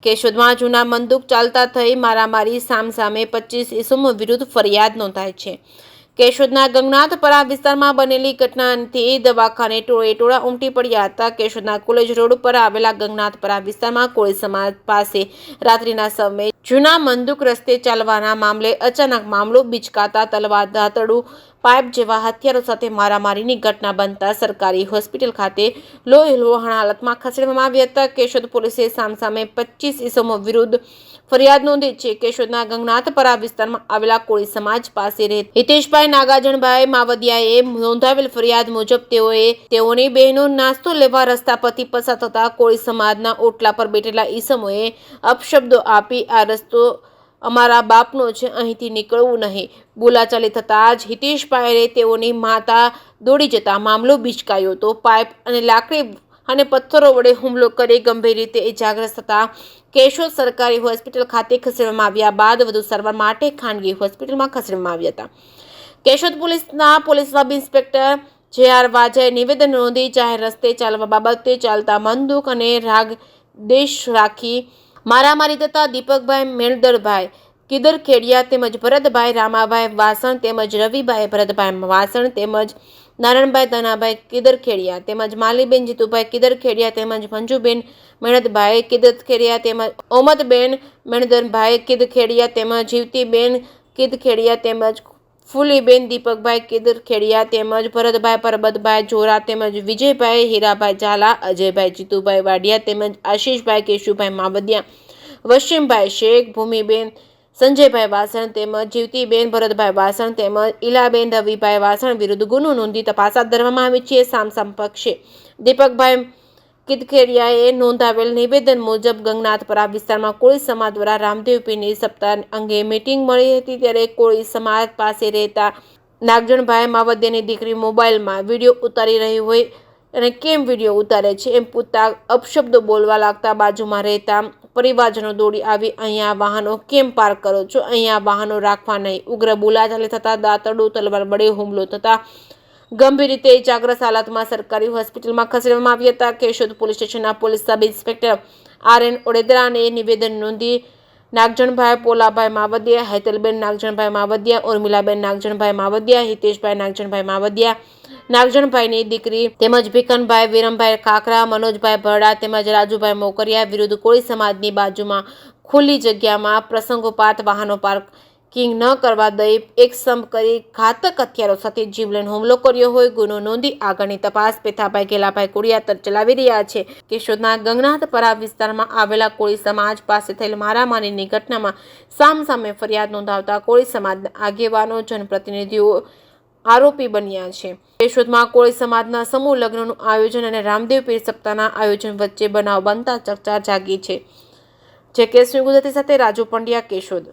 કેશોદમાં જૂના બંદૂક ચાલતા થઈ મારામારી સામસામે 25 ઇસમો વિરુદ્ધ ફરિયાદ નોંધાઈ છે। કેશોદના ગંગનાથપરા વિસ્તારમાં બનેલી ઘટનાથી દવાખાને ટોળેટોળા ઉમટી પડ્યા હતા। કેશોદના કોલેજ રોડ પર આવેલા ગંગનાથપરા વિસ્તારમાં કોળી સમાજ પાસે રાત્રિના સમયે જૂના બંદૂક રસ્તે ચાલવાના મામલે અચાનક મામલો બિચકાતા તલવાર, દાતરડું, પાઇપ જેવા હથિયારો સાથે મારામારીની ઘટના બનતા સરકારી હોસ્પિટલ ખાતે લોહીલુહાણ હાલતમાં ખસેડવામાં આવ્યા હતા। કેશોદ પોલીસે સામસામે 25 ઇસમો વિરુદ્ધ ફરિયાદ નોંધી છે। કેશોદના ગંગનાથપરા વિસ્તારમાં આવેલા કોળી સમાજ પાસે હિતેશભાઈ નાગાજણભાઈ માવદિયાએ નોંધાવેલ ફરિયાદ મુજબ તેઓની બહેનો નાસ્તો લેવા રસ્તા પરથી પસાર થતા કોળી સમાજના ઓટલા પર બેઠેલા ઈસમોએ અપશબ્દો આપી આ રસ્તો અમારા બાપનો છે, અહીંથી નીકળવું નહીં બોલાચાલી થતાં જ હિતેશભાઈએ તેઓની માતા દોડી જતા મામલો બિચકાયો હતો। પાઇપ અને લાકડી અને પથ્થરો વડે હુમલો કરી ગંભીર રીતે ઇજાગ્રસ્ત થતા કેશોદ સરકારી હોસ્પિટલ ખાતે ખસેડવામાં આવ્યા બાદ વધુ સારવાર માટે ખાનગી હોસ્પિટલમાં ખસેડવામાં આવ્યા હતા। કેશોદ પોલીસના પોલીસ સબ ઇન્સ્પેક્ટર જે.આર. વાજાએ નિવેદન નોંધી જાહેર રસ્તે ચાલવા બાબતે ચાલતા બંદૂક અને રાગદેશ રાખી મારામારી થતા દીપકભાઈ મેણદરભાઈ કિદરખેડિયા તેમજ ભરતભાઈ રામાભાઈ વાસણ તેમજ રવિભાઈ ભરતભાઈ વાસણ તેમજ નારણભાઈ ધનાભાઈ કિદરખેડિયા તેમજ માલીબેન જીતુભાઈ કિદરખેડિયા તેમજ મંજુબેન મેણદભાઈ કિદરખેડિયા તેમજ ઓમદબેન મેણદરભાઈ કિદરખેડિયા તેમજ જીવતીબેન કિદરખેડિયા તેમજ ફૂલીબેન દીપકભાઈ કિદરખેડિયા તેમજ ભરતભાઈ પરબતભાઈ જોરા તેમજ વિજયભાઈ હીરાભાઈ ઝાલા, અજયભાઈ જીતુભાઈ વાડિયા તેમજ આશીષભાઈ કેશુભાઈ માવદિયા, વસીમભાઈ શેખ, ભૂમિબેન સંજયભાઈ વાસણ તેમજ જીવતીબેન ભરતભાઈ વાસણ તેમજ ઈલાબેન રવિભાઈ વાસણ વિરુદ્ધ ગુનો નોંધી તપાસ હાથ ધરવામાં આવી છે। સામસામ પક્ષે દીપકભાઈ કિદરખેડિયાએ નોંધાવેલ નિવેદન મુજબ ગંગનાથપરા વિસ્તારમાં કોળી સમાજ દ્વારા રામદેવ પીરની સપ્તાહ અંગે મીટિંગ મળી હતી ત્યારે કોળી સમાજ પાસે રહેતા નાગજણભાઈ માવદિયાની દીકરી મોબાઈલમાં વિડીયો ઉતારી રહી હોય અને કેમ વિડીયો ઉતારે છે એમ પૂછતા અપશબ્દો બોલવા લાગતા બાજુમાં રહેતા પરિવારજનો દોડી આવી અહીંયા વાહનો કેમ પાર્ક કરો છો, અહીંયા વાહનો રાખવા નહીં, ઉગ્ર બોલાચાલી થતા દાતરડું તલવાર વડે હુમલો થતા ગંભીર રીતે ઇજાગ્રસ્ત હાલતમાં સરકારી હોસ્પિટલમાં ખસેડવામાં આવ્યા હતા। કેશોદ પોલીસ સ્ટેશનના પોલીસ સબ ઇન્સ્પેક્ટર આર.એન. ઓડેદરાને નિવેદન નોંધી નાગજણભાઈ પોલાભાઈ માવદિયા, હેતલબેન નાગજણભાઈ માવદિયા, ઉર્મિલાબેન નાગજણભાઈ માવદિયા, હિતેશભાઈ નાગજણભાઈ માવદિયા, નાગજણભાઈની દીકરી તેમજ ભીખનભાઈ વિરમભાઈ ખાખરા, મનોજભાઈ ભરડા તેમજ રાજુભાઈ મોકરિયા વિરુદ્ધ કોળી સમાજની બાજુમાં ખુલ્લી જગ્યામાં પ્રસંગોપાત વાહનો પાર્કિંગ ન કરવા દઈ એકસમ કરી ઘાતક હથિયારો સાથે જીવલેણ હુમલો કર્યો હોય ગુનો નોંધી આગળની તપાસ પેથાભાઈ ગેલાભાઈ કુડિયાતર ચલાવી રહ્યા છે। કેશોદના ગંગનાથપરા વિસ્તારમાં આવેલા કોળી સમાજ પાસે થયેલ મારામારીની ઘટનામાં સામસામે ફરિયાદ નોંધાવતા કોળી સમાજના આગેવાનો, જનપ્રતિનિધિઓ આરોપી બન્યા છે। કેશોદમાં કોળી સમાજના સમૂહ લગ્નનું આયોજન અને રામદેવ પીર સપ્તાહના આયોજન વચ્ચે બનાવ બનતા ચર્ચા જાગી છે। જે કેસની ગુજરાતી સાથે રાજુ પંડ્યા, કેશોદ।